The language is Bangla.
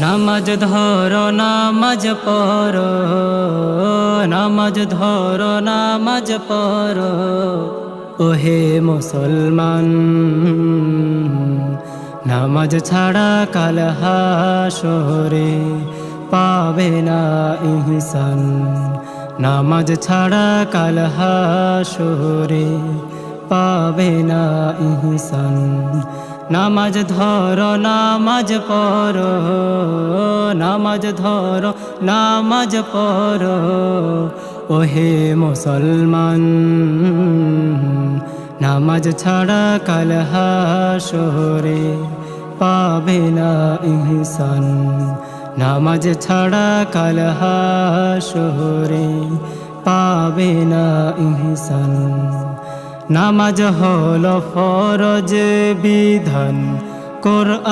নামাজ ধরো নামাজ পড়ো, নামাজ ধরো নামাজ পড়ো, ওহে মুসলমান। নামাজ ছাড়া কাল হাসরে পাবে না ইহসান। নামাজ ছাড়া কাল হাসরে পাবে না ইহসান। নামাজ ধরো নামাজ পড়ো, নামাজ ধরো নামাজ পড়ো, ওহে মুসলমান। নামাজ ছাড়া কাল হাসরে পাবে না ইহসান। নামাজ ছাড়া কাল হাসরে পাবে না ইহসান। নামাজ হলো ফরজ বিধান, কোরআন